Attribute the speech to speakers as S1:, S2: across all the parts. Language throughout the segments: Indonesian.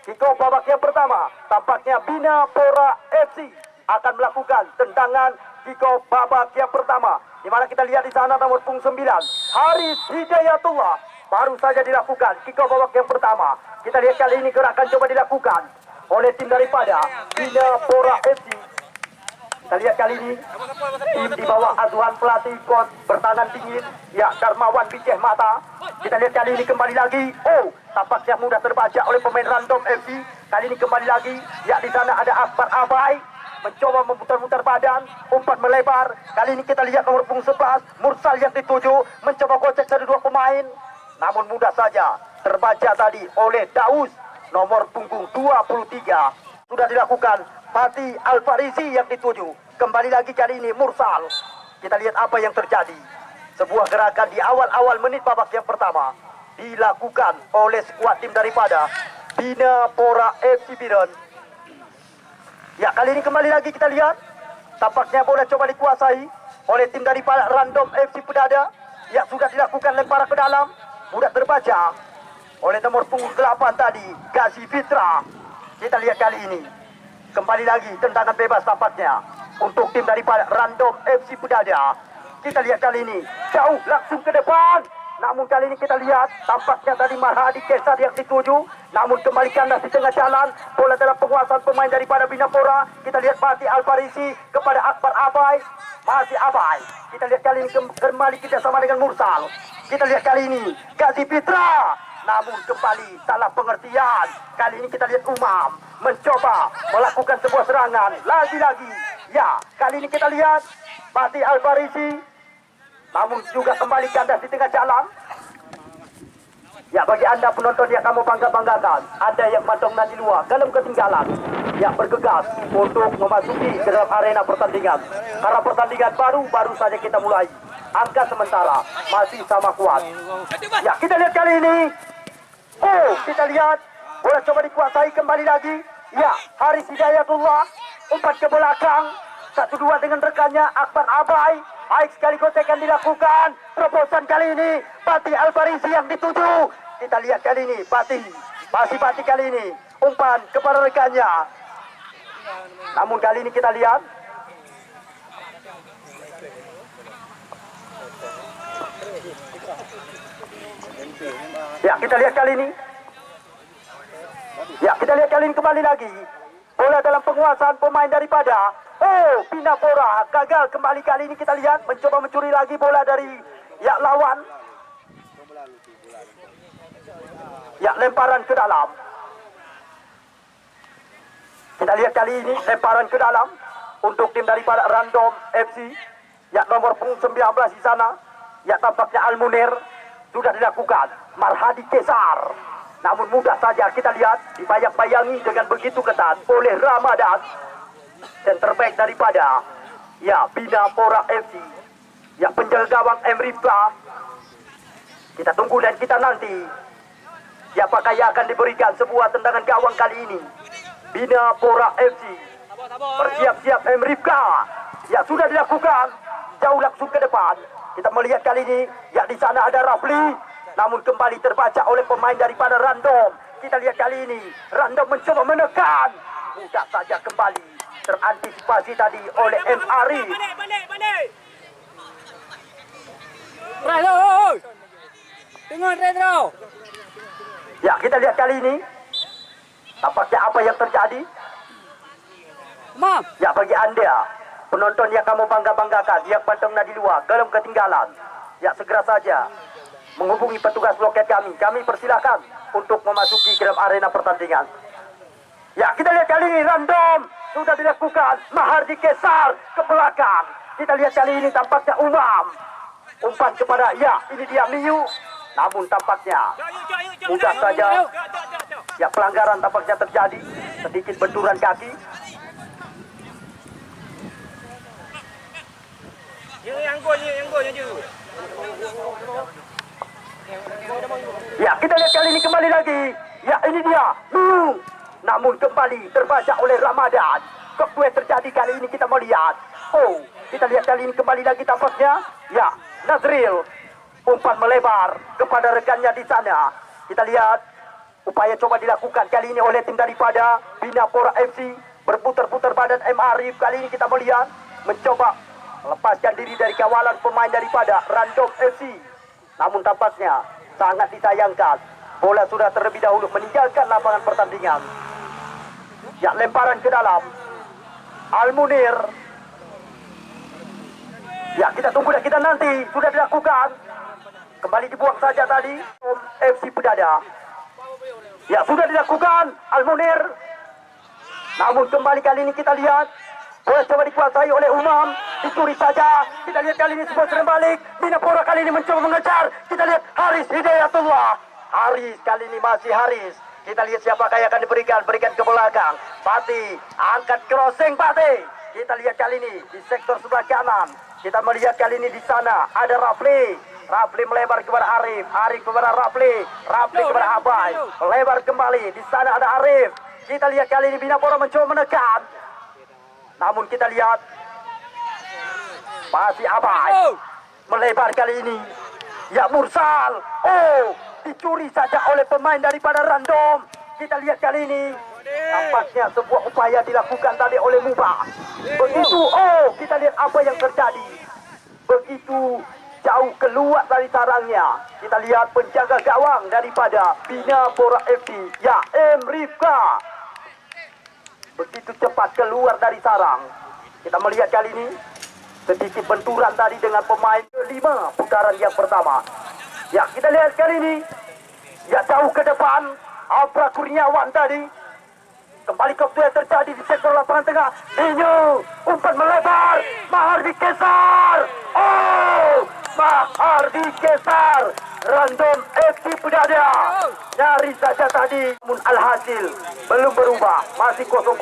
S1: Kick off babak yang pertama. Tampaknya Bina Pora FC akan melakukan tendangan kick off babak yang pertama. Di mana kita lihat di sana nomor punggung 9, Haris Hidayatullah baru saja dilakukan kick off babak yang pertama. Kita lihat kali ini gerakan coba dilakukan oleh tim daripada Bina Pora FC. Kita lihat kali ini tim di bawah asuhan pelatih coach bertahan dingin ya Darmawan Bijeh Mata. Kita lihat kali ini kembali lagi. Oh, tampaknya mudah terbaca oleh pemain Random FC. Kali ini kembali lagi ya di sana ada Akbar Abai mencoba memutar-mutar badan, umpan melebar. Kali ini kita lihat nomor punggung 11 Mursal yang dituju mencoba gocek dari dua pemain. Namun mudah saja terbaca tadi oleh Daus nomor punggung 23. Sudah dilakukan Fatih Al-Farisi yang dituju. Kembali lagi kali ini Mursal. Kita lihat apa yang terjadi. Sebuah gerakan di awal-awal menit babak yang pertama dilakukan oleh skuad tim daripada Bina Pora FC Biren. Ya, kali ini kembali lagi kita lihat. Tampaknya bola coba dikuasai oleh tim daripada Random FC Pedada. Ya, sudah dilakukan lemparan ke dalam. Mudah terbaca oleh nomor punggung 8 tadi, Gazi Fitra. Kita lihat kali ini kembali lagi tendangan bebas tampaknya untuk tim daripada Random FC Pedada. Kita lihat kali ini jauh langsung ke depan. Namun kali ini kita lihat tampaknya tadi Marhadi Kesar yang dituju. Namun kembali kandas di tengah jalan. Bola dalam penguasaan pemain daripada Bina Pora. Kita lihat Fatih Al-Farisi kepada Akbar Abai. Masih Abai. Kita lihat kali ini kembali kita sama dengan Mursal. Kita lihat kali ini Gazi Fitra. Namun kembali salah pengertian. Kali ini kita lihat Umam mencoba melakukan sebuah serangan. Lagi-lagi. Ya, kali ini kita lihat Fatih Al-Farisi. Namun juga kembali kandas di tengah jalan. Ya, bagi anda penonton yang kamu bangga-banggakan, Anda yang mandong di luar dalam ketinggalan, ya bergegas untuk memasuki ke dalam arena pertandingan. Karena pertandingan baru saja kita mulai. Angka sementara masih sama kuat. Ya, kita lihat kali ini. Oh, kita lihat bola coba dikuasai kembali lagi. Ya, Haris Hidayatullah umpan ke belakang. 1-2 dengan rekannya Akbar Abai. Baik sekali gocekan dilakukan. Terobosan kali ini Fatih Al-Farisi yang dituju. Kita lihat kali ini Fatih. Masih Fatih kali ini. Umpan kepada rekannya. Namun kali ini kita lihat. Ya, kita lihat kali ini. Ya, kita lihat kali ini kembali lagi. Bola dalam penguasaan pemain daripada Bina Pora. Gagal kembali kali ini kita lihat. Mencoba mencuri lagi bola dari ya lawan. Ya, lemparan ke dalam. Kita lihat kali ini lemparan ke dalam untuk tim daripada Random FC. Ya, nomor punggung 19 di sana. Ya, tampaknya Al-Munir sudah dilakukan. Marhadi Kesar. Namun mudah saja kita lihat dibayang-bayangi dengan begitu ketat oleh Ramadan. Center back daripada ya Bina Pora FC. Ya, penjaga gawang Emrifla. Kita tunggu dan kita nanti. Siapakah yang akan diberikan sebuah tendangan gawang kali ini? Bina Pora FC. Bersiap-siap Emrifla. Ya, sudah dilakukan. Jauh langsung ke depan. Kita melihat kali ini ya di sana ada Rafli. Namun kembali terbaca oleh pemain daripada Random. Kita lihat kali ini Random mencoba menekan. Mudah saja kembali terantisipasi tadi oleh M. Arif.
S2: Retro, dengan retro.
S1: Ya, kita lihat kali ini tampaknya apa yang terjadi.
S2: Mam.
S1: Ya, bagi anda penonton yang kamu bangga-banggakan, yang pantang di luar dalam ketinggalan, ya segera saja menghubungi petugas loket kami. Kami persilahkan untuk memasuki ke dalam arena pertandingan. Ya, kita lihat kali ini Random sudah dilakukan. Mahardi Kesar ke belakang. Kita lihat kali ini tampaknya Umam. Umpan kepada ya ini dia Miyu. Namun tampaknya mudah saja. Ya, pelanggaran tampaknya terjadi. Sedikit benturan kaki.
S3: Yang gol je.
S1: Ya, kita lihat kali ini kembali lagi. Ya, ini dia. Namun kembali terbaca oleh Ramadan. Kok terjadi kali ini kita melihat. Oh, kita lihat kali ini kembali lagi tampaknya. Ya, Nazril. Umpan melebar kepada rekannya di sana. Kita lihat Upaya coba dilakukan kali ini oleh tim daripada Binapora FC. Berputar-putar badan M. Arif. Kali ini kita melihat mencoba melepaskan diri dari kawalan pemain daripada Random FC. Namun tampaknya sangat disayangkan, bola sudah terlebih dahulu meninggalkan lapangan pertandingan. Ya, lemparan ke dalam. Al-Munir. Ya, kita tunggu dan kita nanti. Sudah dilakukan. Kembali dibuang saja tadi. FC Pedada. Ya, sudah dilakukan. Al-Munir. Namun kembali kali ini kita lihat. Bola coba dikuasai oleh Umam. Dicuri saja. Kita lihat kali ini sebuah serang balik. Binapora kali ini mencoba mengejar. Kita lihat Haris Hidayatullah. Haris kali ini masih Haris. Kita lihat siapakah yang akan diberikan. Berikan ke belakang. Pati. Angkat crossing Pati. Kita lihat kali ini di sektor sebelah kanan. Kita melihat kali ini di sana ada Rafli. Rafli melebar kepada Arif. Arif kepada Rafli. Rafli kepada Abai. Melebar kembali. Di sana ada Arif. Kita lihat kali ini Binapora mencoba menekan. Namun kita lihat masih Abai. Melebar kali ini. Ya, Mursal. Oh, dicuri saja oleh pemain daripada Random. Kita lihat kali ini. Nampaknya sebuah upaya dilakukan tadi oleh Mubah. Begitu, oh, kita lihat apa yang terjadi. Begitu jauh keluar dari sarangnya. Kita lihat penjaga gawang daripada Binapora FC. Ya, M. Rifka. Begitu cepat keluar dari sarang. Kita melihat kali ini sedikit benturan tadi dengan pemain kelima putaran yang pertama. Ya, kita lihat kali ini. Ya, jauh ke depan. Afra Kurniawan tadi. Kembali waktu yang terjadi di sektor lapangan tengah. Dinyo, umpan melebar. Mahardi Kesar. Oh, Mahardi Kesar. Random FC Pedada. Nyari saja tadi. Namun alhasil belum berubah. Masih 0-0.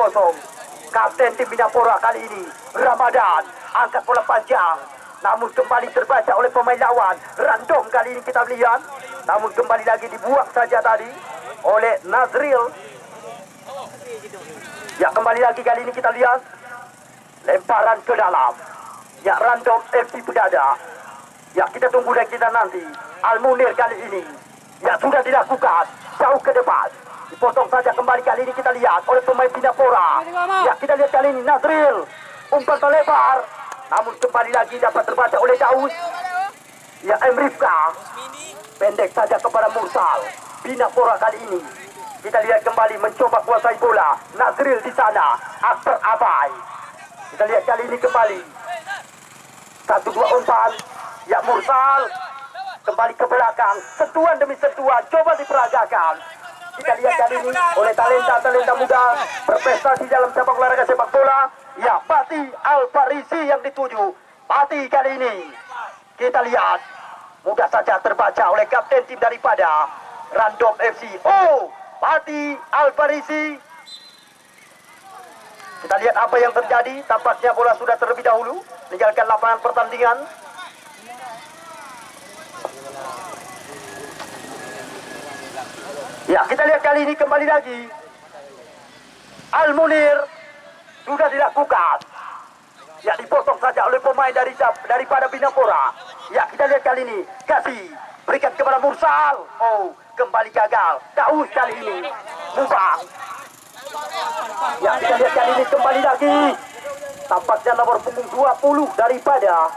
S1: Kapten tim Binapora kali ini Ramadan. Angkat bola panjang. Namun kembali terbaca oleh pemain lawan. Random kali ini kita lihat. Namun kembali lagi dibuang saja tadi oleh Nazril. Ya, kembali lagi kali ini kita lihat lemparan ke dalam. Ya, Random FC Pedada. Ya, kita tunggu dan kita nanti. Al-Munir kali ini. Ya, sudah dilakukan. Jauh ke depan. Dipotong saja kembali kali ini kita lihat oleh pemain Binapora. Ya, kita lihat kali ini Nazril. Umpan melebar. Namun kembali lagi dapat terbaca oleh Daus. Ya, Emrifka. Pendek saja kepada Mursal. Binapora kali ini. Kita lihat kembali mencoba kuasai bola. Nazril di sana. Akbar Abai. Kita lihat kali ini kembali. 1-2 umpan. Ya, Mursal. Kembali ke belakang. Sentuhan demi sentuhan. Coba diperagakan. Kita lihat kali ini oleh talenta muda. Berprestasi dalam cabang olahraga sepak bola. Ya, Pati Al-Farisi yang dituju. Pati kali ini. Kita lihat. Mudah saja terbaca oleh kapten tim daripada Random FC. Oh, Pati Al-Farisi. Kita lihat apa yang terjadi. Tampaknya bola sudah terlebih dahulu meninggalkan lapangan pertandingan. Ya, kita lihat kali ini kembali lagi. Al-Munir sudah dilakukan. Ya, dipotong saja oleh pemain daripada Binapora. Ya, kita lihat kali ini. Kasih berikan kepada Mursal. Oh, kembali gagal. Daus kali ini. Mubang. Ya, kita lihat kali ini kembali lagi. Tampaknya nomor punggung 20 daripada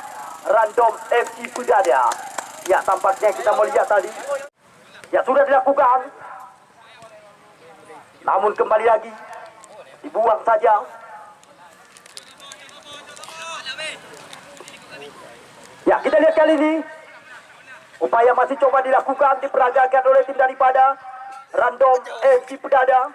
S1: Random FC Pedada. Ya, tampaknya kita melihat tadi. Ya, sudah dilakukan. Namun kembali lagi. Dibuang saja. Ya, kita lihat kali ini. Upaya masih coba dilakukan, diperagakan oleh tim daripada Random FC Pedada.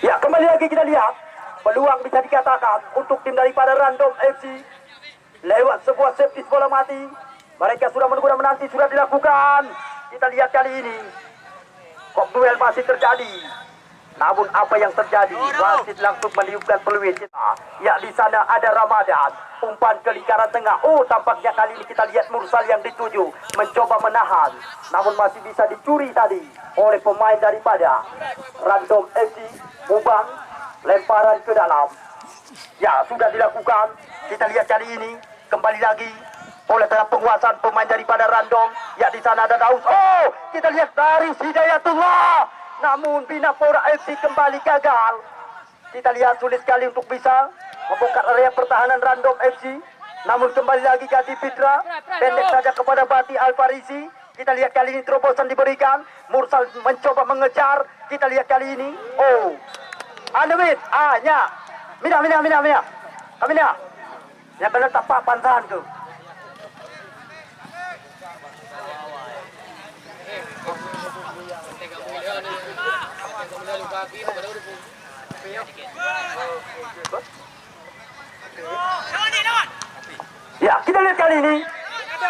S1: Ya, kembali lagi kita lihat. Peluang bisa dikatakan untuk tim daripada Random FC. Lewat sebuah set bola mati. Mereka sudah menunggu dan menanti, sudah dilakukan. Kita lihat kali ini. Kok duel masih terjadi. Namun apa yang terjadi? Wasit langsung meniupkan peluit kita. Ya, di sana ada Ramadan. Umpan ke lingkaran tengah. Oh, tampaknya kali ini kita lihat Mursal yang dituju. Mencoba menahan. Namun masih bisa dicuri tadi oleh pemain daripada Random FC. Mubang. Lemparan ke dalam. Ya, sudah dilakukan. Kita lihat kali ini. kembali lagi bola dalam penguasaan pemain daripada Random. Ya, di sana ada Daus. Oh, kita lihat dari Hidayatullah. Namun Binapora FC kembali gagal. Kita lihat sulit sekali untuk bisa membongkar area pertahanan Random FC. Namun kembali lagi ganti Fitra. Pendek saja kepada Bati Alfarisi. Kita lihat kali ini terobosan diberikan. Mursal mencoba mengejar. Kita lihat kali ini. Oh, Andewit. Nya. Mina. Kamina. Yang kena tapak pantahan tu. Ya, kita lihat kali ini.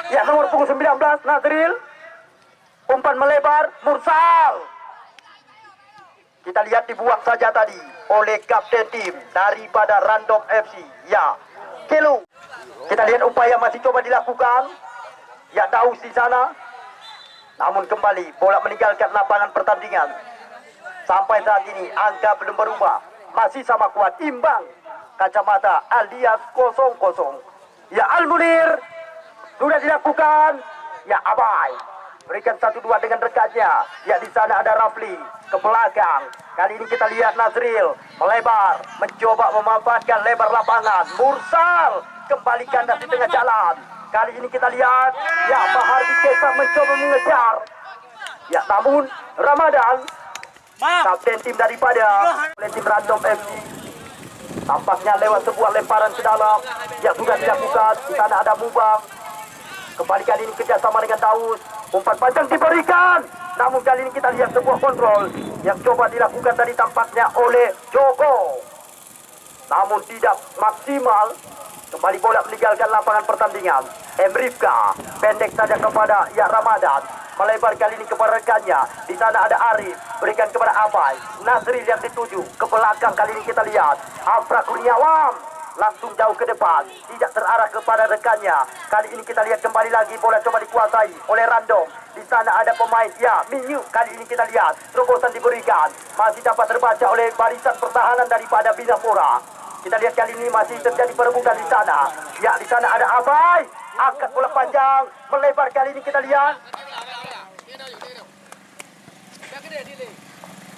S1: Ya, nomor punggung 19 Nazril. Umpan melebar Mursal. Kita lihat dibuang saja tadi oleh kapten tim daripada Random FC. Ya, Kelu. Kita lihat upaya masih coba dilakukan. Ya, Daus di sana. Namun kembali bola meninggalkan lapangan pertandingan. Sampai saat ini angka belum berubah. Masih sama kuat, imbang. Kacamata alias 0-0. Ya, Al-Munir sudah dilakukan. Ya, Abai berikan 1-2 dengan rekannya. Ya, di sana ada Rafli ke belakang. Kali ini kita lihat Nazril melebar, mencoba memanfaatkan lebar lapangan. Mursal kembali kandas di tengah jalan. Kali ini kita lihat, ya, Mahardi Kesar mencoba mengejar. Ya, namun Ramadan, kapten tim daripada tim Random FC, tampaknya lewat sebuah lemparan ke dalam. Ya, sudah dilakukan. Di sana ada Mubang. Kembali kali ini kerjasama dengan Daus. Umpan panjang diberikan. Namun kali ini kita lihat sebuah kontrol yang coba dilakukan tadi tampaknya oleh Joko. Namun tidak maksimal. Kembali bola meninggalkan lapangan pertandingan. Emrifka pendek saja kepada ya Ramadan. Melebar kali ini kepada rekannya. Di sana ada Arif. Berikan kepada Abai. Nazril yang dituju. Ke belakang kali ini kita lihat. Afra Kurniawan. Langsung jauh ke depan. Tidak terarah kepada rekannya. Kali ini kita lihat kembali lagi. Bola coba dikuasai oleh Random. Di sana ada pemain. Ya, Minyu. Kali ini kita lihat. Terobosan diberikan. Masih dapat terbaca oleh barisan pertahanan daripada Binapora. Kita lihat kali ini masih terjadi perebutan di sana. Ya, di sana ada Abai. Angkat bola panjang. Melebar kali ini kita lihat.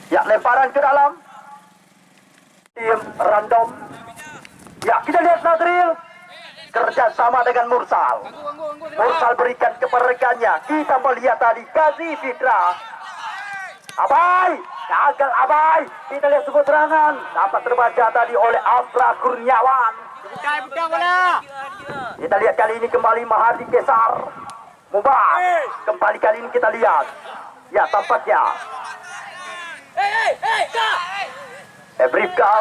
S1: Ya, lemparan ke dalam. Tim Random. Ya, kita lihat Nazril. Kerjasama dengan Mursal. Mursal berikan kepada rekannya. Kita melihat tadi Gazi Fitra. Abai. Gagal Abai. Kita lihat sebuah serangan. Dapat terbaca tadi oleh Afra Kurniawan. Kita lihat kali ini kembali Mahardi Kesar. Mubah. Kembali kali ini kita lihat. Ya, tampaknya. Ebrifka.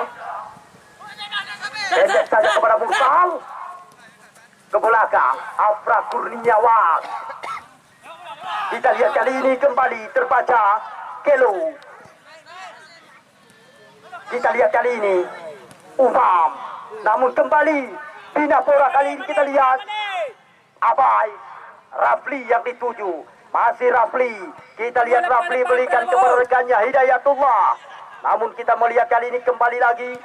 S1: Pendek saja kepada Mursal. Ke belakang. Afra Kurniawan. Kita lihat kali ini kembali terbaca Kelo. Kita lihat kali ini Umam. Namun kembali Binapora kali ini kita lihat Abai. Rafli yang dituju. Masih Rafli. Kita lihat Rafli berikan kepada rekannya Hidayatullah. Namun kita melihat kali ini kembali lagi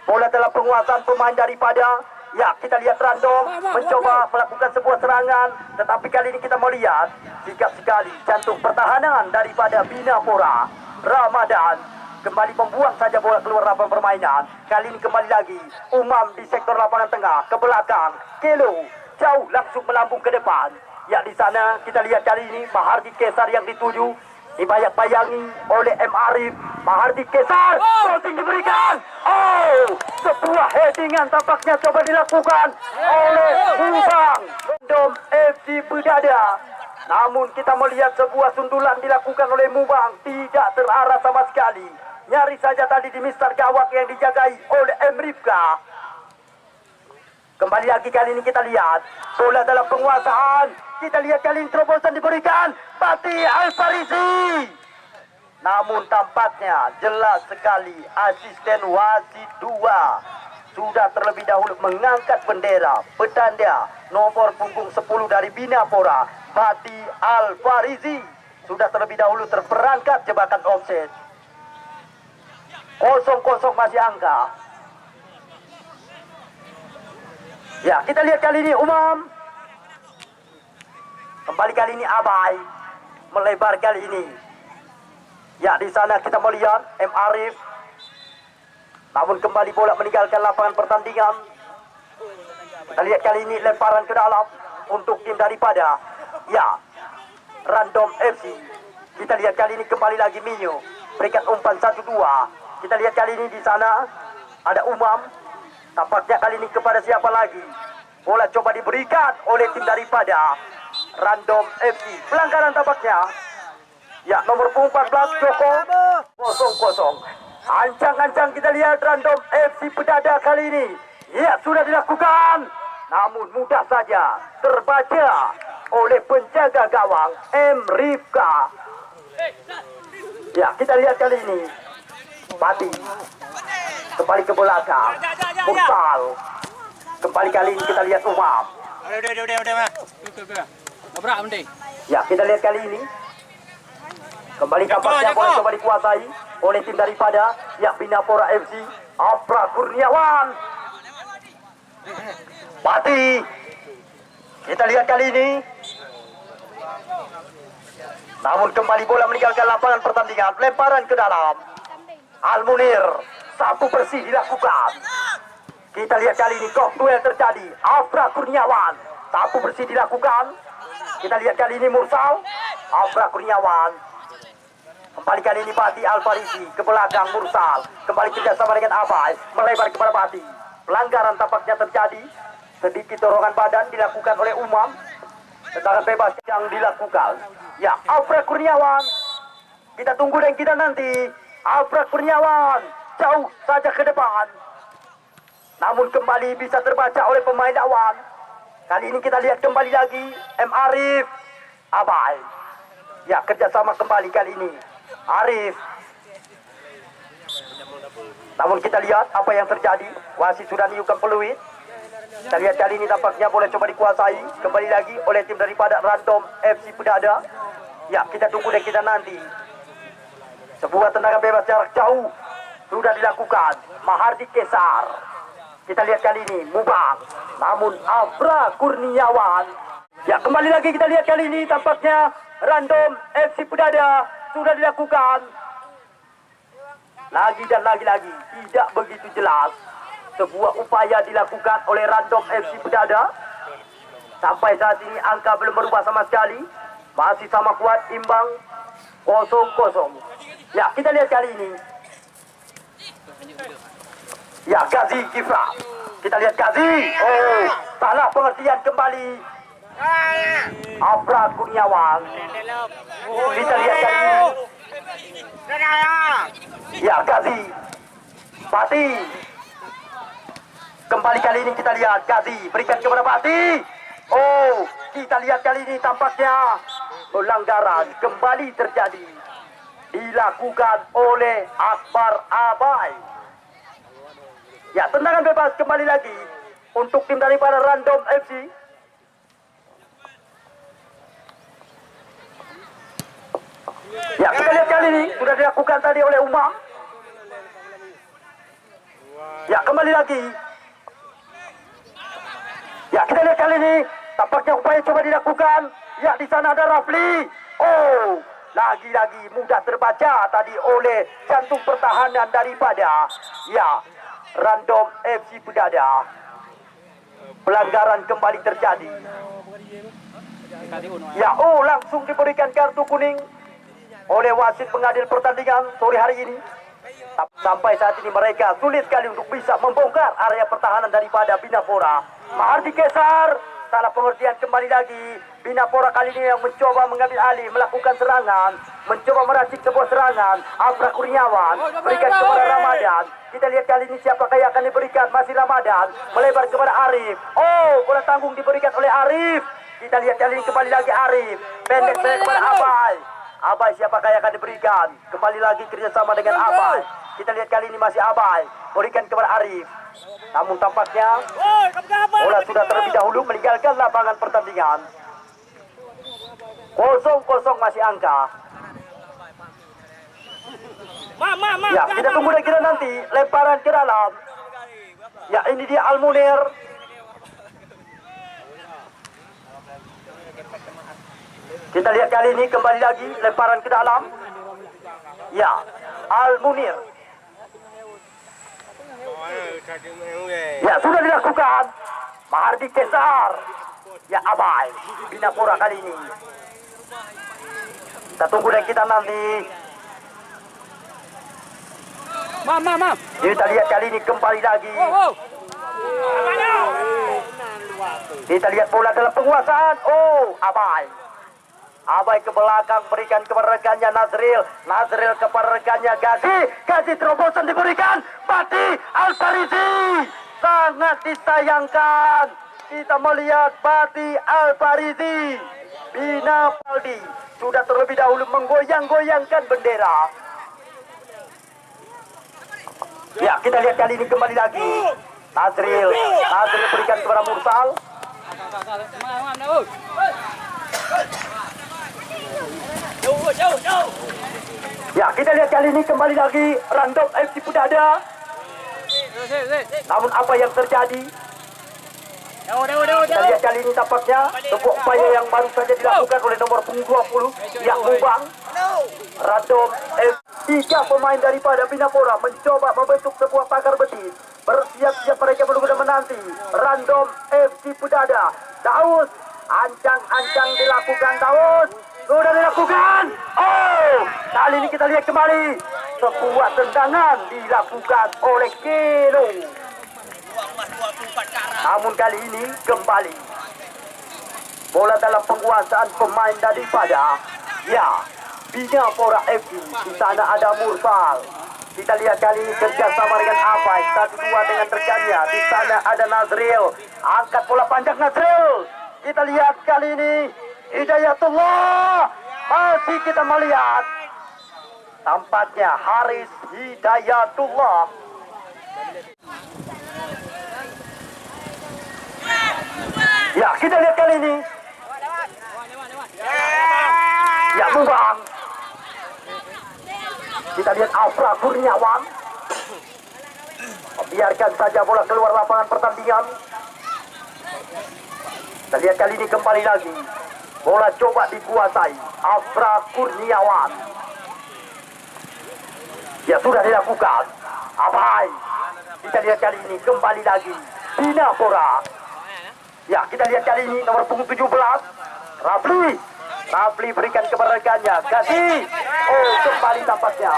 S1: bola dalam penguasaan pemain daripada ya, kita lihat Random mencoba melakukan sebuah serangan. Tetapi kali ini kita melihat sikap sekali jantung pertahanan daripada Binapora. Ramadan kembali membuang saja bola keluar lapangan permainan. Kali ini kembali lagi Umam di sektor lapangan tengah ke belakang. Kelo jauh langsung melambung ke depan. Ya, di sana kita lihat kali ini Mahardi Kesar yang dituju. Dibayang-bayangi oleh M. Arif. Mahardi Kesar. Crossing diberikan. Oh, sebuah headingan tampaknya coba dilakukan oleh Mubang. Random FC Bedada. Namun kita melihat sebuah sundulan dilakukan oleh Mubang. Tidak terarah sama sekali. Nyaris saja tadi di Mister Gawak yang dijagai oleh Emrifka. Kembali lagi kali ini kita lihat bola dalam penguasaan. Kita lihat kali ini terobosan diberikan Bati Alfarisi. Namun tampaknya jelas sekali asisten wasit 2 sudah terlebih dahulu mengangkat bendera petanda nomor punggung 10 dari Binapora. Bati Alfarisi sudah terlebih dahulu terperangkap jebakan offset. 0-0 masih angka. Ya, kita lihat kali ini Umam. Kembali kali ini Abai melebar kali ini. Ya, di sana kita melihat M. Arif. Namun kembali bola meninggalkan lapangan pertandingan. Kita lihat kali ini lemparan ke dalam untuk tim daripada Random FC. Kita lihat kali ini kembali lagi Minyo berikan umpan 1-2. Kita lihat kali ini di sana ada Umam. Tampaknya kali ini kepada siapa lagi? Bola coba diberikan oleh tim daripada Random FC. Pelanggaran tampaknya. Ya, nomor 14 Joko 0-0. Ancang-ancang kita lihat Random FC Pedada kali ini. Ya, sudah dilakukan. Namun mudah saja terbaca oleh penjaga gawang M. Rifka. Ya, kita lihat kali ini Pati kembali ke belakang. Mursal. Kembali kali ini kita lihat Umam.
S3: Udah mah.
S2: Nabrak mending.
S1: Ya, kita lihat kali ini kembali tampaknya bola coba dikuasai oleh tim daripada Binapora FC. Afra Kurniawan. Pati. Kita lihat kali ini. Namun kembali bola meninggalkan lapangan pertandingan. Lemparan ke dalam. Almunir. Satu bersih dilakukan. Kita lihat kali ini kok duel terjadi. Afra Kurniawan. Satu bersih dilakukan. Kita lihat kali ini Mursal. Afra Kurniawan. Kembali kali ini Pati Alfarisi ke belakang Mursal. Kembali kerjasama dengan Abai. Melebar kepada Pati. Pelanggaran tampaknya terjadi. Sedikit dorongan badan dilakukan oleh Umam. Tendangan bebas yang dilakukan. Ya, Afra Kurniawan. Kita tunggu dan kita nanti. Afra Kurniawan. Jauh saja ke depan. Namun kembali bisa terbaca oleh pemain lawan. Kali ini kita lihat kembali lagi M. Arif. Abai. Ya, kerjasama kembali kali ini. Arif. Namun kita lihat apa yang terjadi. Wasit sudah niukan peluit. Kita lihat kali ini tampaknya boleh coba dikuasai. Kembali lagi oleh tim daripada Random FC Pedada. Ya, kita tunggu dan kita nanti. Sebuah tendangan bebas jarak jauh sudah dilakukan. Mahardi Kesar. Kita lihat kali ini Mubang. Namun Afra Kurniawan. Ya, kembali lagi kita lihat kali ini tampaknya Random FC Pedada sudah dilakukan. Lagi dan lagi-lagi tidak begitu jelas. Sebuah upaya dilakukan oleh Random FC Pedada. Sampai saat ini angka belum berubah sama sekali. Masih sama kuat imbang 0-0. Ya, kita lihat kali ini. Ya, Gazi Kifra. Kita lihat Gazi. Oh, salah pengertian kembali. Afra Kurniawan. Kita lihat kali ini. Ya, Gazi. Pati. Kembali kali ini kita lihat Gazi berikan kepada Pati. Oh, kita lihat kali ini tampaknya pelanggaran kembali terjadi. Dilakukan oleh Akbar Abai. Ya, tendangan bebas kembali lagi untuk tim daripada Random FC. Ya, kita lihat kali ini sudah dilakukan tadi oleh Umam. Ya, kembali lagi. Ya, kita lihat kali ini tampaknya upaya coba dilakukan. Ya, di sana ada Rafli. Oh, lagi-lagi mudah terbaca tadi oleh jantung pertahanan daripada Random FC Pedada. Pelanggaran kembali terjadi. Ya, langsung diberikan kartu kuning oleh wasit pengadil pertandingan sore hari ini. Sampai saat ini mereka sulit sekali untuk bisa membongkar area pertahanan daripada Binapora. Mahardi Kesar, salah pengertian kembali lagi. Binapora kali ini yang mencoba mengambil alih, melakukan serangan, mencoba meracik sebuah serangan. Afra Kurniawan berikan kepada Ramadan. Kita lihat kali ini siapakah yang akan diberikan. Masih Ramadan melebar kepada Arif. Oh, bola tanggung diberikan oleh Arif. Kita lihat kali ini kembali lagi Arif. Pendek kepada Abai. Abai siapakah yang akan diberikan. Kembali lagi kerjasama dengan Abai. Kita lihat kali ini masih Abai. Berikan kepada Arif. Namun tampaknya bola sudah terlebih dahulu meninggalkan lapangan pertandingan. 0-0 masih angka. Ya, kita tunggu dan kita nanti lemparan ke dalam. Ya, ini dia Almunir. Kita lihat kali ini kembali lagi lemparan ke dalam. Ya, Al Munir. Ya, sudah dilakukan. Mahardi Kesar. Ya, Abai. Binapura kali ini. Kita tunggu dan kita nanti.
S2: Mam.
S1: Kita lihat kali ini kembali lagi. Kita lihat bola dalam penguasaan. Oh, Abai. Abai ke belakang berikan kepada rekannya Nazril. Nazril kepada rekannya Gazi. Gazi terobosan diberikan. Bati Al-Farizi. Sangat disayangkan. Kita melihat Bati Al-Farizi. Bina Paldi sudah terlebih dahulu menggoyang-goyangkan bendera. Ya, kita lihat kali ini kembali lagi. Nazril berikan kepada Mursal. Ya, kita lihat kali ini kembali lagi Random FC Pudada. Namun apa yang terjadi? Kita lihat kali ini tampaknya sebuah upaya yang baru saja dilakukan oleh nomor punggung 20 Yakubang. Random FC, 3 pemain daripada Binapura mencoba membentuk sebuah pagar betis. Bersiap-siap mereka benar-benar menanti Random FC Pudada. Daus, ancang-ancang dilakukan Daus. Sudah dilakukan. Oh, kali ini kita lihat kembali sebuah tendangan dilakukan oleh Kelo. Namun kali ini kembali bola dalam penguasaan pemain daripada Binapura FC. Di sana ada Mursal. Kita lihat kali ini kerjasama dengan Abai. 1-2 dengan rekannya. Di sana ada Nazril. Angkat bola panjang Nazril. Kita lihat kali ini Hidayatullah. Masih kita melihat tampaknya Haris Hidayatullah. Ya, kita lihat kali ini. Ya, Mubang. Kita lihat Afra Kurniawan. Biarkan saja bola keluar lapangan pertandingan. Kita lihat kali ini kembali lagi. Bola coba dikuasai Afra Kurniawan. Ya, sudah dilakukan. Abai. Kita lihat kali ini kembali lagi Binapura. Ya, kita lihat kali ini nomor punggung 17 Rafli berikan kepada rekannya Gazi. Oh, kembali tampaknya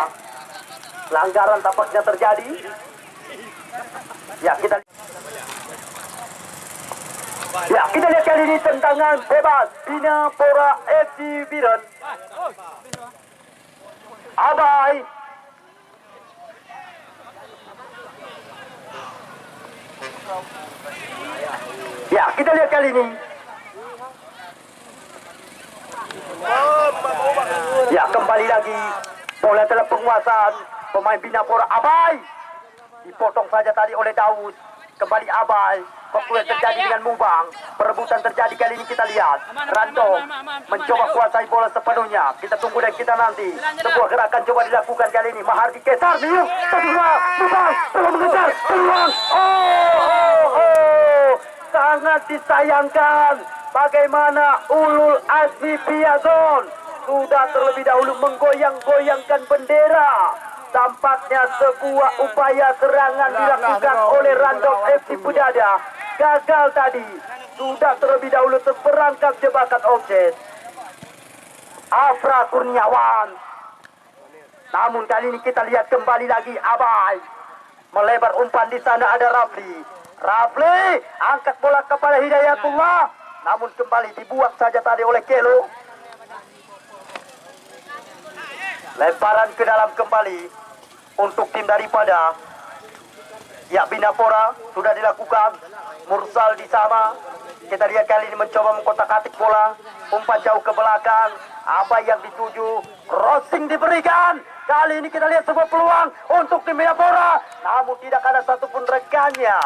S1: pelanggaran tampaknya terjadi. Ya, kita lihat kali ini tendangan bebas Binapura FC Biren. Abai. Ya, kita lihat kali ini. Ya, kembali lagi bola dalam penguasaan pemain Binapura. Abai dipotong saja tadi oleh Daus. Kembali Abai. Kemudian terjadi dengan Mubang. Perebutan terjadi kali ini kita lihat. Rantong mencoba kuasai bola sepenuhnya. Kita tunggu dan kita nanti. Sebuah gerakan coba dilakukan kali ini. Mahardi Kesar. Mubang belum mengejar peluang. Sangat disayangkan. Bagaimana Ulul Azmi Piazon sudah terlebih dahulu menggoyang-goyangkan bendera. Tampaknya sebuah upaya serangan dilakukan oleh Random FC Pudada. Gagal tadi. Sudah terlebih dahulu terperangkap jebakan offset. Afra Kurniawan. Namun kali ini kita lihat kembali lagi Abai. Melebar umpan di sana ada Rafli angkat bola kepada Hidayatullah. Namun kembali dibuang saja tadi oleh Kelo. Lemparan ke dalam kembali untuk tim daripada Binapura sudah dilakukan. Mursal di sana. Kita lihat kali ini mencoba mengkotak-atik bola. Umpan jauh ke belakang. Abai yang dituju. Crossing diberikan. Kali ini kita lihat sebuah peluang untuk tim Binapura. Namun tidak ada satupun rekannya.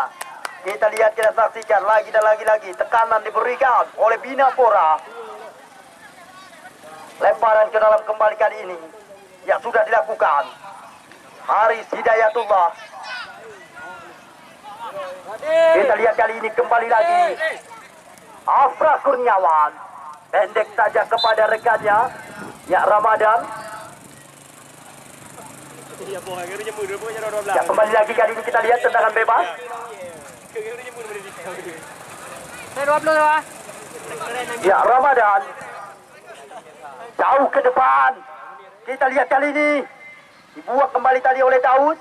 S1: Kita lihat, kita saksikan lagi dan lagi-lagi. Tekanan diberikan oleh Binapura. Lemparan ke dalam kembali kali ini. Ya, sudah dilakukan. Haris Hidayatullah. Kita lihat kali ini kembali lagi. Afra Kurniawan. pendek saja kepada rekannya. Ya, Ramadan. Ya, kembali lagi kali ini kita lihat tendangan bebas. Ya, Ramadan. Jauh ke depan. Kita lihat kali ini. Dibuat kembali tadi oleh Daud.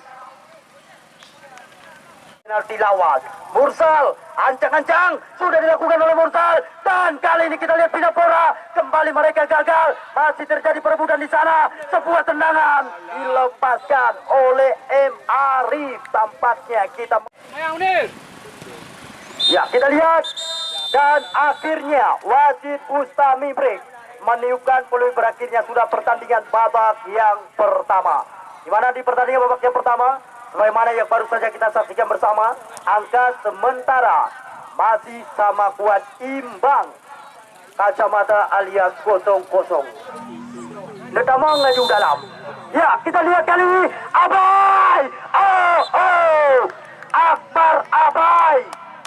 S1: Penalti lawan. Mursal, ancang-ancang sudah dilakukan oleh Mursal, dan kali ini kita lihat Pinapora kembali mereka gagal. Masih terjadi perebutan di sana. Sebuah tendangan dilepaskan oleh M. Arif. Tampaknya kita ya, kita lihat, dan akhirnya wasit Bustami break meniupkan peluit berakhirnya sudah pertandingan babak yang pertama. Di mana di pertandingan babak yang pertama, sebagaimana yang baru saja kita saksikan bersama, angka sementara masih sama kuat imbang. Kacamata alias 0-0. Netamang ngajung dalam. Ya, kita lihat kali ini. Abai! Oh! Akbar Abai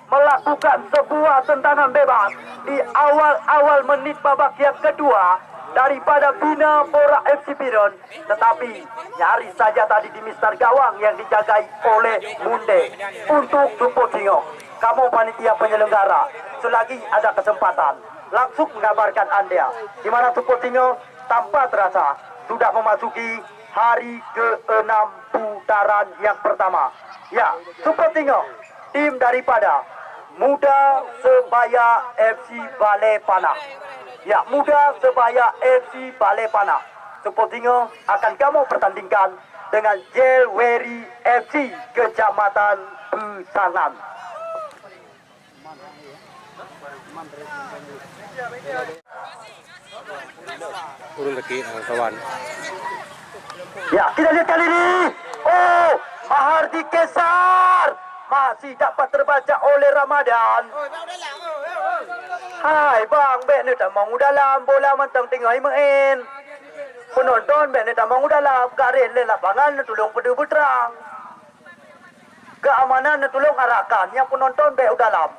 S1: melakukan sebuah tendangan bebas di awal-awal menit babak yang kedua daripada Pinapora FC Piron, tetapi nyaris saja tadi di mistar gawang yang dijagai oleh Munde. Untuk Supotingo, kamu panitia penyelenggara, selagi ada kesempatan langsung mengabarkan Anda di mana Supotingo tanpa terasa sudah memasuki hari ke-6 putaran yang pertama. Ya, Supotingo, tim daripada Muda Sebaya FC Balai Panah. Ya, Muda Sebaya FC Balai Panah. Supotingo akan kamu pertandingkan dengan Jelweri FC Kecamatan Pesangan.
S2: Turun lagi kawan.
S1: Ya, kita lihat kali ini. Oh, Mahardi Kesar masih dapat terbaca oleh Ramadan. Hai bang, bet ni tak mau dalam bola mentang tengah main. Penonton bet ni tak mau dalam, garin le lapangan tolong pedu berterang. Keamanan tolong arahkan, yang penonton bet dalam.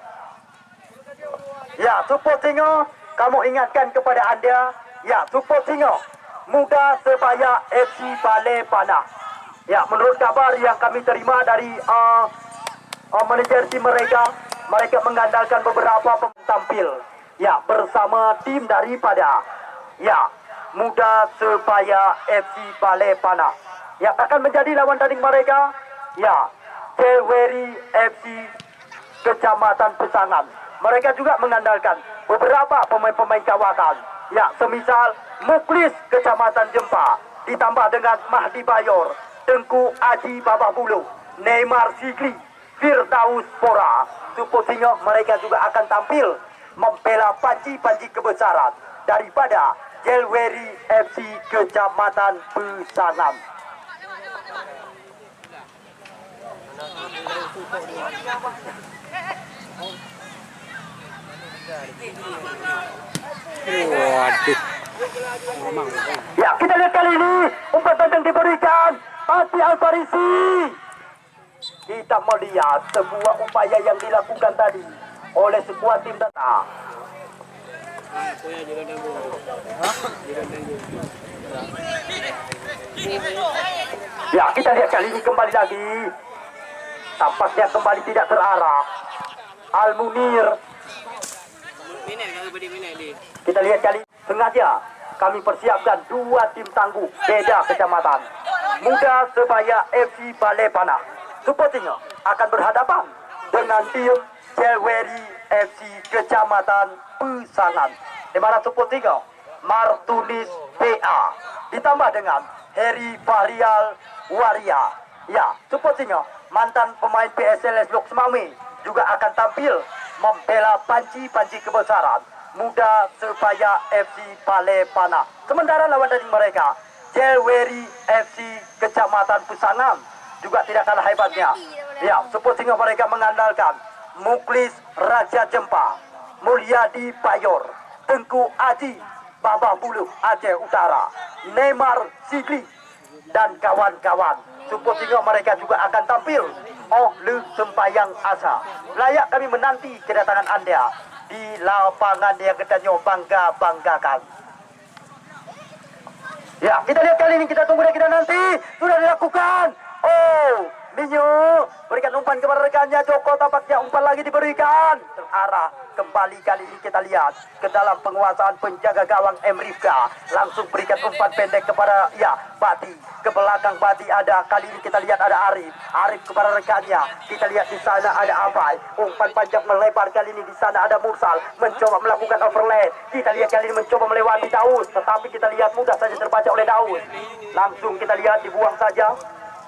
S1: Ya, Supotingo, kamu ingatkan kepada Anda. Ya, Supotingo, Muda Sebaya FC Balai Panah. Ya, menurut kabar yang kami terima dari manajer tim mereka mengandalkan beberapa pemain tampil. Ya, bersama tim daripada Muda Sebaya FC Balai Panah. Ya, akan menjadi lawan tanding mereka. Ya, Jelweri FC Kecamatan Pesangan. Mereka juga mengandalkan beberapa pemain-pemain kawakan. Ya, semisal Muklis Kecamatan Jempa, ditambah dengan Mahdi Bayor, Tengku Aji Babah Bulu, Neymar Sigli, Firdaus Pora. Supotingo mereka juga akan tampil membela panji-panji kebesaran daripada Jelweri FC Kecamatan Pesangan.
S2: Waduh.
S1: Ya, kita lihat kali ini umpan tandang diberikan Fatih Al-Farisi. Kita melihat sebuah upaya yang dilakukan tadi oleh sebuah tim data. Ya, kita lihat kali ini kembali lagi. Tampaknya kembali tidak terarah. Al-Munir. Kita lihat kali sengaja kami persiapkan dua tim tangguh beda kecamatan. Muda Sebaya FC Balai Panah. Supotingo akan berhadapan dengan tim Jelweri FC Kecamatan Pesangan. Di mana Supotingo Martunis PA ditambah dengan Heri Fahrial Waria. Ya, Supotingo mantan pemain PSLS Lok Semami juga akan tampil membela panji-panji kebesaran Muda Sebaya FC Balai Panah. Sementara lawan tanding mereka Jelweri FC Kecamatan Pesangan juga tidak kalah hebatnya. Ya, Supotingo mereka mengandalkan Muklis Raja Jempa, Mulyadi Payor, Tengku Aji Babah Bulu Aceh Utara, Neymar Sigli dan kawan-kawan. Supotingo mereka juga akan tampil Le Sempayang Asa. Layak kami menanti kedatangan Anda di lapangan yang kita banggakan. Ya, kita lihat kali ini, kita tunggu dan kita nanti. Sudah dilakukan. Oh, Minyo berikan umpan kepada rekannya. Joko tampaknya umpan lagi diberikan. Terarah kembali kali ini kita lihat ke dalam penguasaan penjaga gawang M. Rifka. Langsung berikan umpan pendek kepada Bati. Ke belakang Bati ada, kali ini kita lihat ada Arif. Arif kepada rekannya. Kita lihat di sana ada Abai. Umpan panjang melebar kali ini, di sana ada Mursal mencoba melakukan overlap. Kita lihat kali ini mencoba melewati Daus, tetapi kita lihat mudah saja terbaca oleh Daus. Langsung kita lihat dibuang saja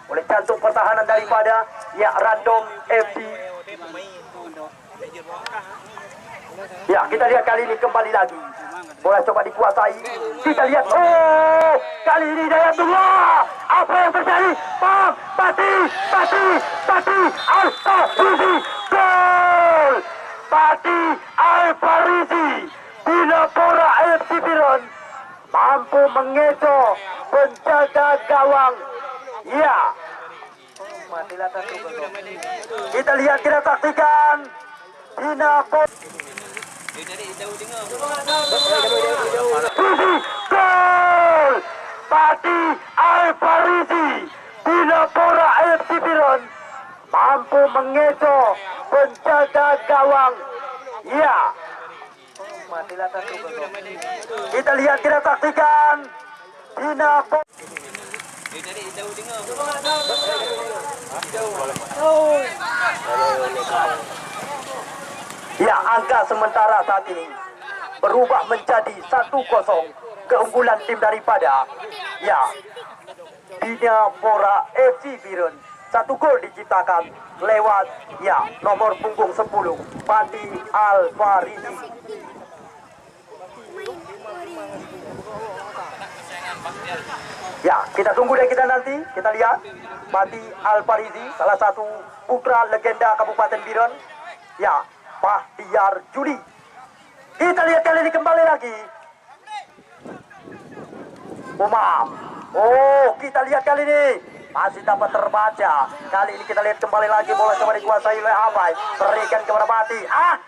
S1: oleh jantung pertahanan daripada Random FC. Ya, kita lihat kali ini kembali lagi. Bola coba dikuasai. Kita lihat, oh, kali ini Dayatullah. Apa yang terjadi? Bati Al-Farizi. Gol! Bati Al-Farizi. Binapora FC Biron mampu mengecoh penjaga gawang. Ya. Kita lihat, kita saksikan. Binapora. Gol! Bati Al-Farizi. Binapora FC Biron mampu mengecoh penjaga gawang. Ya. Kita lihat, kita saksikan. Binapora. Ya, angka sementara saat ini berubah menjadi 1-0 keunggulan tim daripada Binapora FC Biren. 1 gol diciptakan lewat nomor punggung 10 Bati Al-Farizi. Ya, kita tunggu dan kita nanti. Kita lihat Bati Al-Farizi, salah satu putra legenda Kabupaten Biren. Ya, Bahtiar Juli. Kita lihat kali ini kembali lagi. Umam. Oh, kita lihat kali ini masih dapat terbaca. Kali ini kita lihat kembali lagi, bola coba dikuasai oleh Abai. Berikan kepada Bati.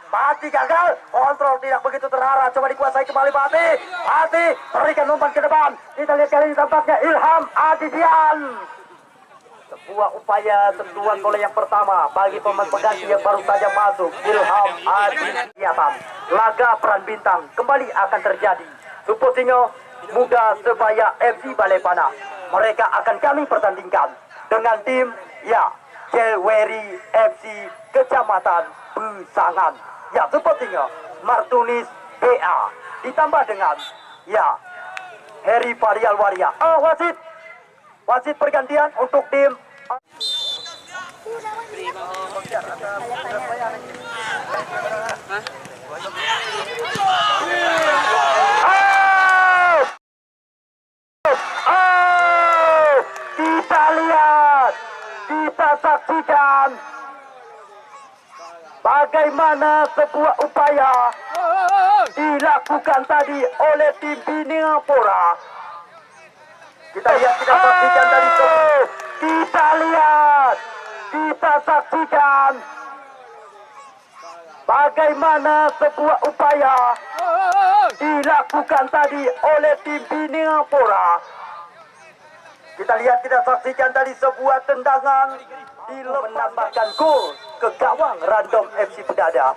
S1: Bati gagal. Kontrol tidak begitu terarah. Coba dikuasai kembali Bati. Bati berikan umpan ke depan. Kita lihat kali ini tampaknya Ilham Adidian. Sebuah upaya sentuhan bola yang pertama bagi pemain pengganti yang baru saja masuk, Ilham Adidian. Laga peran bintang kembali akan terjadi. Suposingo Muda Sebaya FC Balepana. Mereka akan kami pertandingkan dengan tim Jelweri FC Kecamatan Besangan. Ya, sepertinya Martunis BA ditambah dengan Heri Varial Waria. Wasit pergantian untuk tim kita saksikan bagaimana sebuah upaya dilakukan tadi oleh tim Binapora. Kita lihat, kita saksikan tadi. Kita saksikan bagaimana sebuah upaya dilakukan tadi oleh tim Binapora. Kita lihat, kita saksikan tadi sebuah tendangan menambahkan gol ke gawang Random FC Pedada.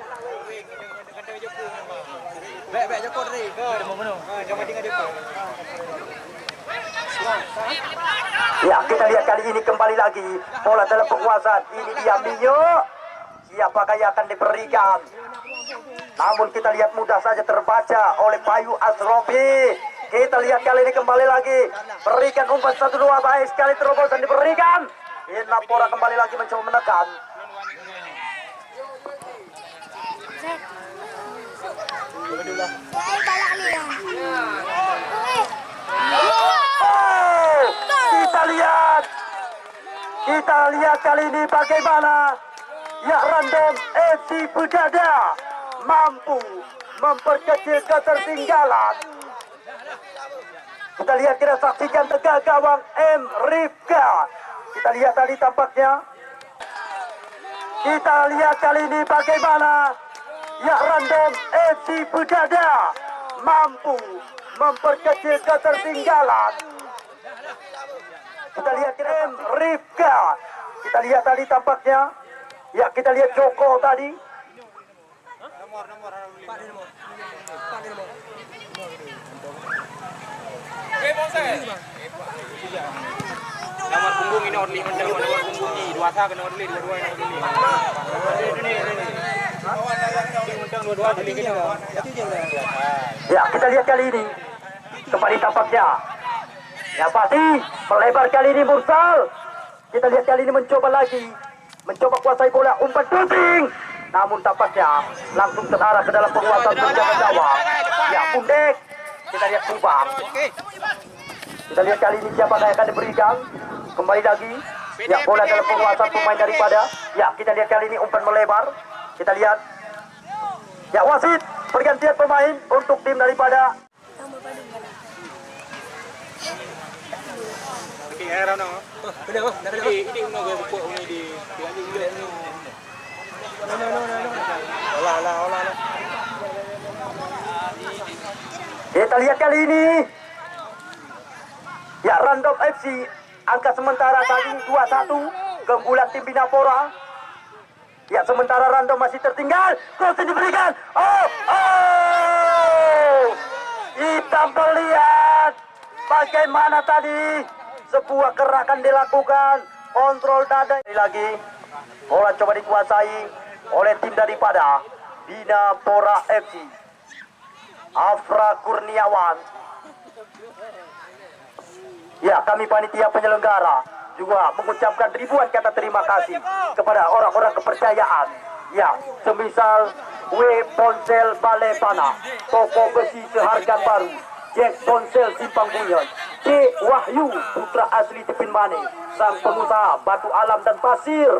S1: Ya, kita lihat kali ini kembali lagi bola dalam penguasaan. Ini dia Minyo. Siapakah yang akan diberikan? Namun kita lihat mudah saja terbaca oleh Bayu Asrofi. Kita lihat kali ini kembali lagi. Berikan umpan 1-2, baik sekali terobos dan diberikan. Binapora kembali lagi mencoba menekan. Kita lihat kali ini bagaimana Random FC Pedada mampu memperkecil ketertinggalan. Kita lihat, kita saksikan tegak gawang M. Rifka. Kita lihat tadi tampaknya. Kita lihat kali ini bagaimana Ya, Random FC Bedada mampu memperkecil ketertinggalan. Kita lihat Rem Rifka. Kita lihat tadi tampaknya. Ya, kita lihat Joko tadi.
S3: Nomor punggung ini only mencang nomor punggung ini dua sa kena only dua ini only. Mencang dua beli kita.
S1: Ya, kita lihat kali ini kembali tampaknya. Ya, pasti melebar kali ini Mursal. Kita lihat kali ini mencoba lagi, mencoba kuasai bola, umpan shooting. Namun tampaknya langsung terarah ke dalam penguasaan penjaga gawang. Ya, Pundek. Kita lihat Subang. Kita lihat kali ini siapa yang akan diberikan. Kembali lagi. Ya, bola dalam penguasaan pemain daripada. Ya, kita lihat kali ini umpan melebar. Kita lihat. Ya, wasit pergantian pemain untuk tim daripada.
S3: Okey, era no. Ini uno gue buku ini di anjing gila ni. Olah.
S1: Kita lihat kali ini. Ya, Random FC angka sementara tadi 2-1 keunggulan tim Binapora. Ya, sementara Random masih tertinggal. Cross diberikan. Kita melihat bagaimana tadi sebuah gerakan dilakukan, kontrol dada lagi. Bola coba dikuasai oleh tim daripada Binapora FC. Afra Kurniawan. Ya, kami panitia penyelenggara juga mengucapkan ribuan kata terima kasih kepada orang-orang kepercayaan. Ya, semisal W Ponsel Balai Panah, toko besi seharga baru, Jack Ponsel Simpang Bunyon, C Wahyu putra asli Tepin Mane, sang pengusaha batu alam dan pasir.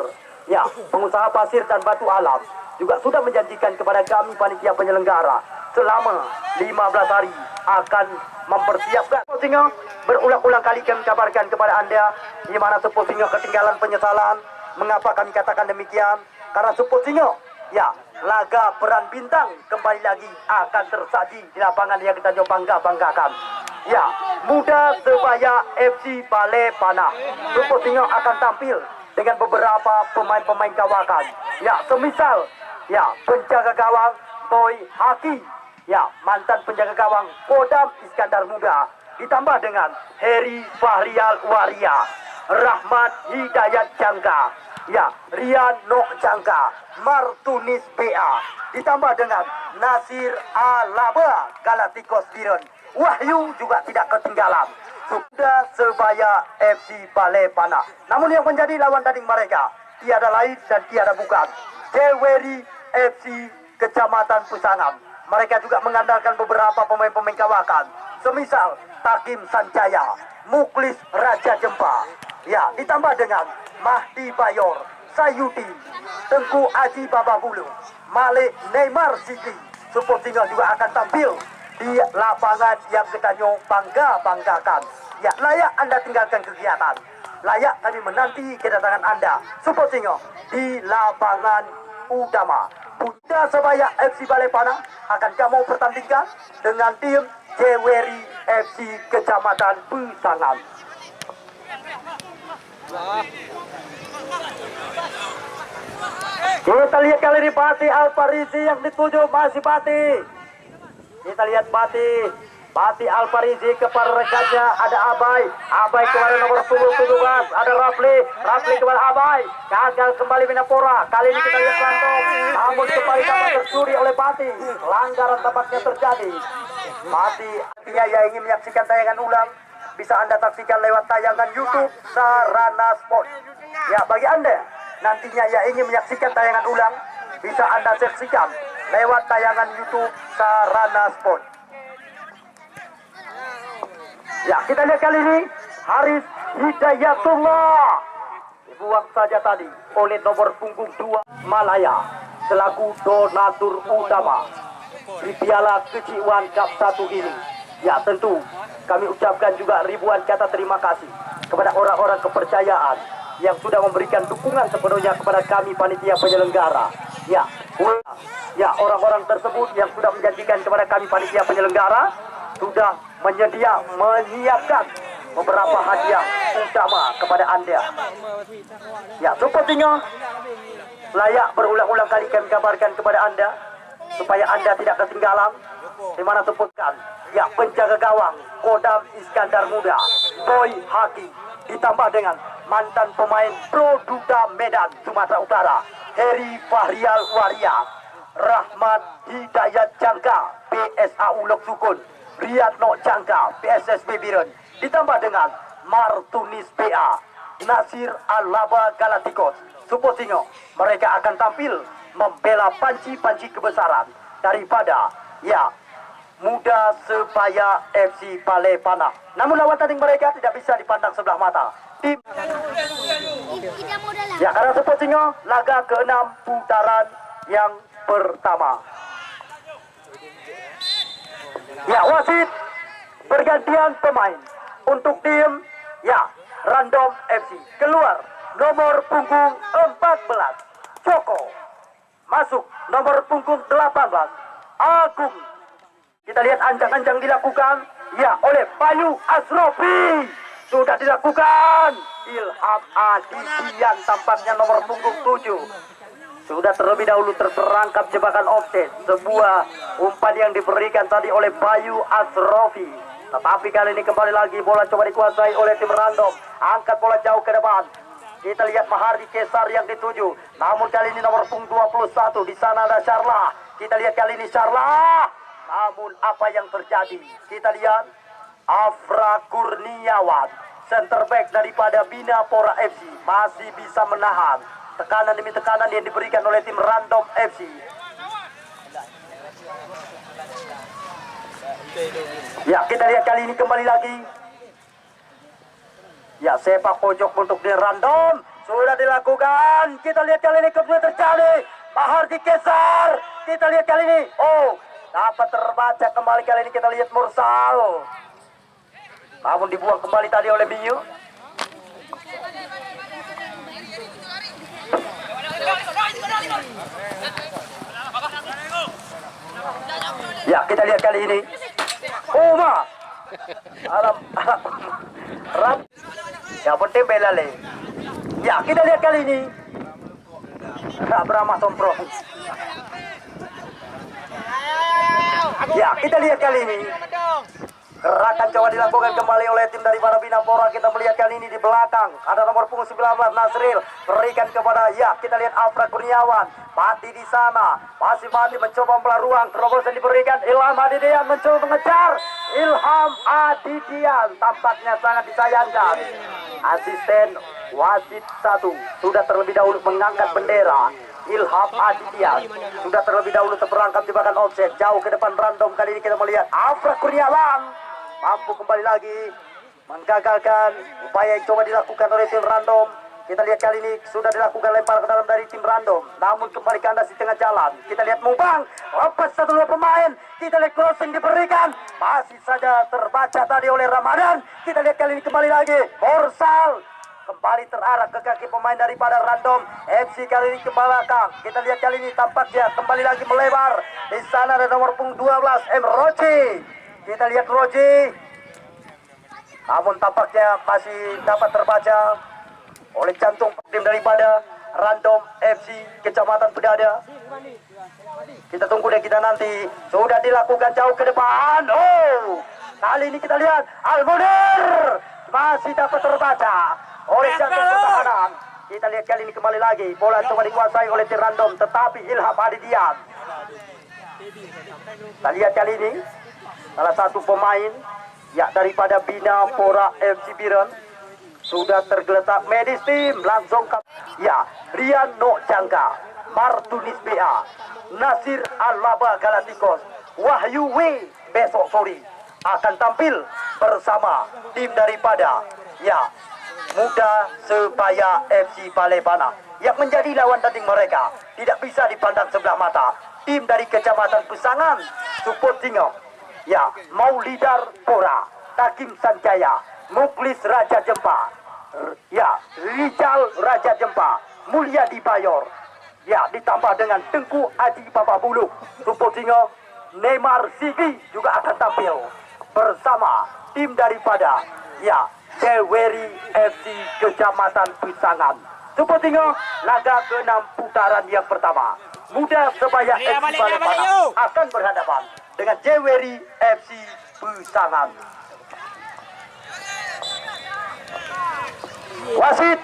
S1: Ya, pengusaha pasir dan batu alam juga sudah menjanjikan kepada kami panitia penyelenggara selama 15 hari akan mempersiapkan. Sehingga berulang-ulang kali kami kabarkan kepada Anda di mana Seposingo ketinggalan penyesalan. Mengapa kami katakan demikian? Karena Seposingo, ya, laga peran bintang kembali lagi akan tersaji di lapangan yang kita banggakan. Ya, Muda Sebaya FC Balai Panah. Seposingo akan tampil dengan beberapa pemain-pemain kawakan. Ya, semisal, ya, penjaga gawang Boy Haki. Ya, mantan penjaga gawang Kodam Iskandar Muda. Ditambah dengan Heri Fahrial Waria, Rahmat Hidayat Jangka, ya, Rian Nok Jangka, Martunis PA. Ditambah dengan Nasir Alaba Galacticos Biren. Wahyu juga tidak ketinggalan. Sudah Sebaya FC Balai Panah. Namun yang menjadi lawan tanding mereka tiada lain dan tiada bukan Jeweri FC Kecamatan Pusangan. Mereka juga mengandalkan beberapa pemain-pemain kawakan, semisal Takim Sanjaya, Muklis Raja Jempa. Ya, ditambah dengan Mahdi Bayor, Sayuti, Tengku Aji Bababulu, Malik Neymar Sikri. Seposingo juga akan tampil di lapangan yang kita banggakan. Ya, layak Anda tinggalkan kegiatan. Layak kami menanti kedatangan Anda, Seposingo, di lapangan utama. Muda Sebaya FC Balai Panah akan kamu pertandingkan dengan tim Jeweri FC Kecamatan Pusangan. Kita lihat kali ini Pati Alparizi yang dituju masih Pati. Kita lihat Pati Alparizi kepada rekannya ada Abai kepada nomor 17 ada Rafli kepada Abai, gagal kembali Binapora. Kali ini kita lihat Lantong, namun kembali dapat tercuri oleh Pati. Pelanggaran tampaknya terjadi. Pati yang ingin menyaksikan tayangan ulang bisa Anda saksikan lewat tayangan YouTube Sarana Sport. Ya, bagi Anda nantinya yang ingin menyaksikan tayangan ulang bisa Anda saksikan lewat tayangan YouTube Sarana Sport. Ya, kita lihat kali ini Haris Hidayatullah dibuang saja tadi oleh nomor punggung 2 Malaya selaku donatur utama di Piala Kejiwaan Cup 1 ini. Ya, tentu kami ucapkan juga ribuan kata terima kasih kepada orang-orang kepercayaan yang sudah memberikan dukungan sepenuhnya kepada kami panitia penyelenggara. Ya, Ya, orang-orang tersebut yang sudah menjanjikan kepada kami panitia penyelenggara sudah menyiapkan beberapa hadiah utama kepada Anda. Ya, sepertinya layak berulang-ulang kali kami kabarkan kepada Anda supaya Anda tidak ketinggalan. Di mana sebutkan, ya, penjaga gawang Kodam Iskandar Muda, Boy Haki, ditambah dengan mantan pemain Pro Duda Medan Sumatera Utara, Heri Fahrial Waria, Rahmat Hidayat Jangka, PSA Ulok Sukun, Riyadno Jangka, PSSB Biren, ditambah dengan Martunis PA, Nasir Alaba Galatikos, Suposingo. Mereka akan tampil membela panci-panci kebesaran daripada, ya, Muda Sebaya FC Palepana. Namun lawan tanding mereka tidak bisa dipandang sebelah mata. Tim ya, karena Suposingo laga ke-6 putaran yang pertama. Ya, wasit pergantian pemain untuk tim, ya, Random FC. Keluar nomor punggung 14 Joko, masuk nomor punggung 18 Agung. Kita lihat ancang-ancang dilakukan, ya, oleh Bayu Asrofi. Sudah dilakukan Ilham Adidian, tampaknya nomor punggung 7. Sudah terlebih dahulu terperangkap jebakan offset. Sebuah umpan yang diberikan tadi oleh Bayu Asrofi. Tetapi kali ini kembali lagi bola coba dikuasai oleh tim Random. Angkat bola jauh ke depan. Kita lihat Mahardi Kesar yang dituju. Namun kali ini nomor punggung 21. Di sana ada Syarla. Kita lihat kali ini Syarla. Namun apa yang terjadi? Kita lihat Afra Kurniawan, center back daripada Bina Pora FC, masih bisa menahan tekanan demi tekanan yang diberikan oleh tim Random FC. Ya, kita lihat kali ini kembali lagi. Ya, sepak pojok untuk tim Random sudah dilakukan. Kita lihat kali ini kembali terjadi. Mahardi Kesar. Kita lihat kali ini. Oh, dapat terbaca kembali kali ini. Kita lihat Mursal. Namun dibuang kembali tadi oleh Biu. Ya, kita lihat kali ini. Uma. Alam. Rap. Yang penting bela le. Ya, kita lihat kali ini. Brahma Sompro. Ya, kita lihat kali ini. Gerakan coba dilakukan kembali oleh tim dari Bina Pora. Kita melihat kali ini di belakang ada nomor punggung 19 Nasril, berikan kepada, ya, kita lihat Afra Kurniawan mati di sana, masih mati mencoba membelah ruang, terobosan diberikan. Ilham Adidian mencoba mengejar. Ilham Adidian tampaknya sangat disayangkan. Asisten wasit 1 sudah terlebih dahulu mengangkat bendera. Ilham Adidian sudah terlebih dahulu terperangkap jebakan offset jauh ke depan Random. Kali ini kita melihat Afra Kurniawan mampu kembali lagi menggagalkan upaya yang coba dilakukan oleh tim Random. Kita lihat kali ini sudah dilakukan lempar ke dalam dari tim Random, namun kembali kandas di tengah jalan. Kita lihat Mubang lepas 1-2 pemain. Kita lihat crossing diberikan, masih saja terbaca tadi oleh Ramadan. Kita lihat kali ini kembali lagi Morsal kembali terarah ke kaki pemain daripada Random FC. Kali ini ke belakang. Kita lihat kali ini tampaknya kembali lagi melebar. Di sana ada nomor punggung 12 M Roji. Kita lihat Roji. Namun tampaknya masih dapat terbaca oleh jantung tim daripada Random FC Kecamatan Pedada. Kita tunggu dan kita nanti. Sudah dilakukan jauh ke depan. Oh, kali ini kita lihat Almunir masih dapat terbaca oleh jantung pertahanan. Kita lihat kali ini kembali lagi bola coba dikuasai oleh tim Random, tetapi Ilham Adidian. Kita lihat kali ini salah satu pemain, ya, daripada Bina Pora FC Biren sudah tergeletak medis tim langsung ke, ya, Rian No Jangka, Martunis PA, Nasir Alaba Galatikos, Wahyu W besok sore akan tampil bersama tim daripada, ya, Muda Sebaya FC Palepana yang menjadi lawan tanding mereka. Tidak bisa dipandang sebelah mata. Tim dari Kecamatan Pesangan, Suposingo, ya, Maulidar Pora, Takim Sanjaya, Muklis Raja Jempa, ya, Rijal Raja Jempa, Mulyadi Bayor, Ya, ditambah dengan Tengku Haji Baba Buluk. Rumput Singo, Neymar Sigi juga akan tampil bersama tim daripada ya Ceweri FC Kecamatan Pisangan. Rumput Singo, laga ke-6 putaran yang pertama. Muda Sebaya FC Balikpapan akan berhadapan dengan Ceweri FC Pisangan. Wasit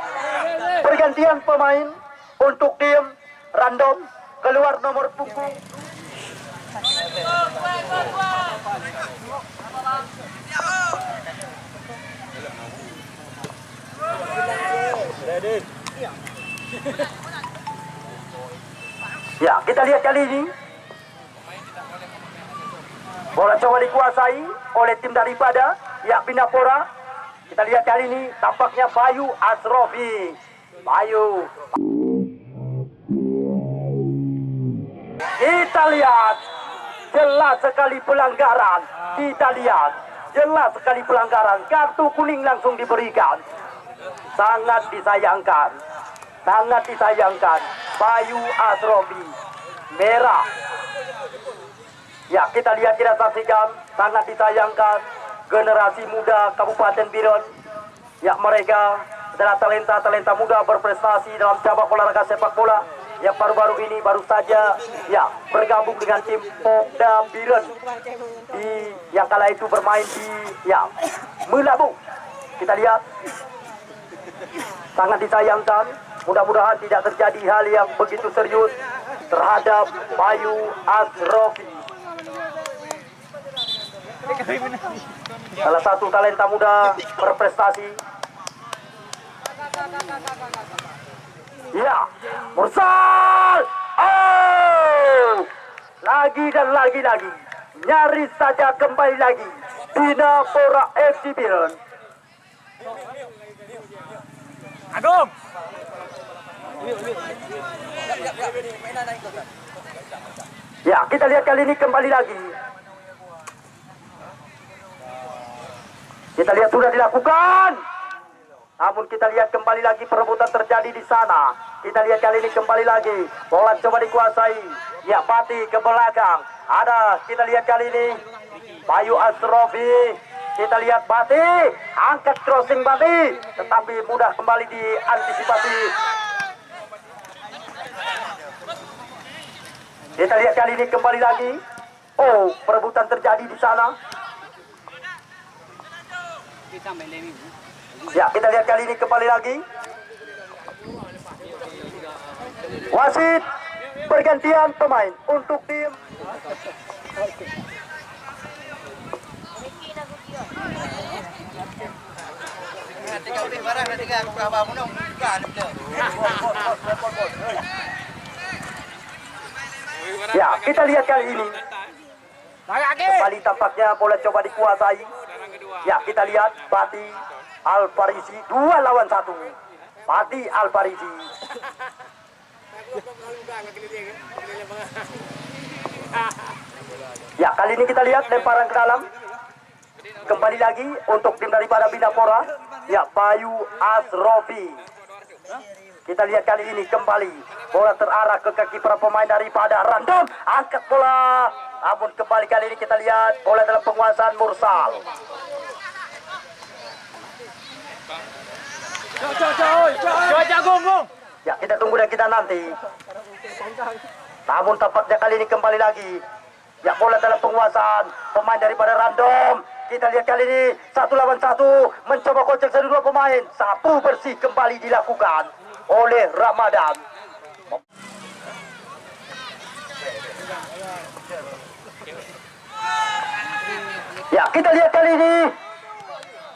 S1: pergantian pemain untuk tim random keluar nomor punggung. Ya, kita lihat kali ini bola coba dikuasai oleh tim daripada ya Bindapora. Kita lihat kali ini tampaknya Bayu Asrofi. Bayu. Kita lihat jelas sekali pelanggaran. Kita lihat jelas sekali pelanggaran. Kartu kuning langsung diberikan. Sangat disayangkan. Sangat disayangkan. Bayu Asrofi. Merah. Ya, kita lihat, kita saksikan. Sangat disayangkan. Generasi muda Kabupaten Biren, ya mereka adalah talenta-talenta muda berprestasi dalam cabang olahraga sepak bola yang baru-baru ini baru saja ya bergabung dengan tim Popda Biren di yang kala itu bermain di ya Melabu. Kita lihat sangat disayangkan. Mudah-mudahan tidak terjadi hal yang begitu serius terhadap Bayu Asrofi. Salah satu talenta muda berprestasi. Ya, Mursal. Oh, lagi dan lagi. Nyaris saja kembali lagi. Bindapora FC Biren.
S3: Agung.
S1: Ya, kita lihat kali ini kembali lagi. Kita lihat sudah dilakukan. Namun kita lihat kembali lagi perebutan terjadi di sana. Kita lihat kali ini kembali lagi. Bola coba dikuasai. Ya, Pati ke belakang. Ada, kita lihat kali ini Bayu Asrofi. Kita lihat Pati. Angkat crossing Pati. Tetapi mudah kembali diantisipasi. Kita lihat kali ini kembali lagi. Oh, perebutan terjadi di sana. Ya, kita lihat kali ini kembali lagi. Wasit pergantian pemain untuk tim. Ya, kita lihat kali ini. Kembali tampaknya bola coba dikuasai. Ya, kita lihat Pati Al-Farisi 2 lawan 1. Pati Al-Farisi. Ya, kali ini kita lihat lemparan ke dalam. Kembali lagi untuk tim daripada Bindapora. Ya, Bayu Asrofi. Kita lihat kali ini kembali bola terarah ke kaki para pemain daripada Random. Angkat bola. Namun kembali kali ini kita lihat bola dalam penguasaan Mursal. Ya, kita tunggu dan kita nanti. Namun tampaknya kali ini kembali lagi. Ya, bola dalam penguasaan pemain daripada Random. Kita lihat kali ini 1 lawan 1. Mencoba kocek dua pemain. Sapu bersih kembali dilakukan oleh Ramadan. Ya, kita lihat kali ini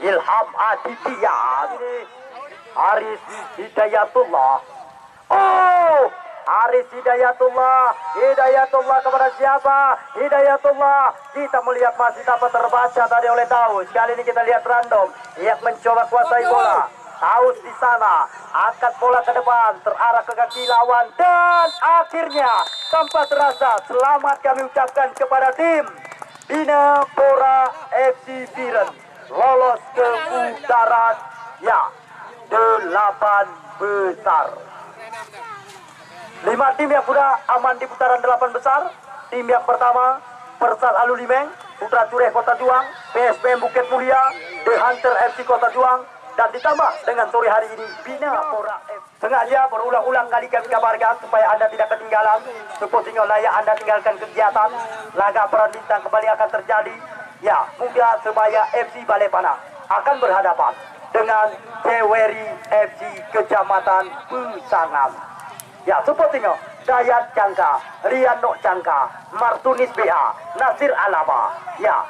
S1: Ilham Aditya, Haris Hidayatullah. Oh, Haris Hidayatullah kepada siapa? Hidayatullah. Kita melihat masih dapat terbaca tadi oleh Daus. Kali ini kita lihat Random yang mencoba kuasai bola. Daus di sana, angkat bola ke depan, terarah ke kaki lawan, dan akhirnya tanpa terasa selamat kami ucapkan kepada tim Bindapora FC Biren lolos ke putaran ya 8 besar. 5 tim yang sudah aman di putaran 8 besar. Tim yang pertama, Persal Alulimeng, Putra Cureh Kota Juang, PSBM Bukit Mulia, The Hunter FC Kota Juang, dan ditambah dengan sore hari ini Bina Pora FC. Sengaja berulang-ulang kali kami kabarkan supaya Anda tidak ketinggalan. Sepertinya layak Anda tinggalkan kegiatan. Laga peran bintang kembali akan terjadi. Ya, Muda Sebaya FC Balepana akan berhadapan dengan Ceweri FC Kecamatan Pesangan. Ya, sepertinya Dayat Cangka, Rian Nok Cangka, Martunis BA, Nasir Alaba. Ya,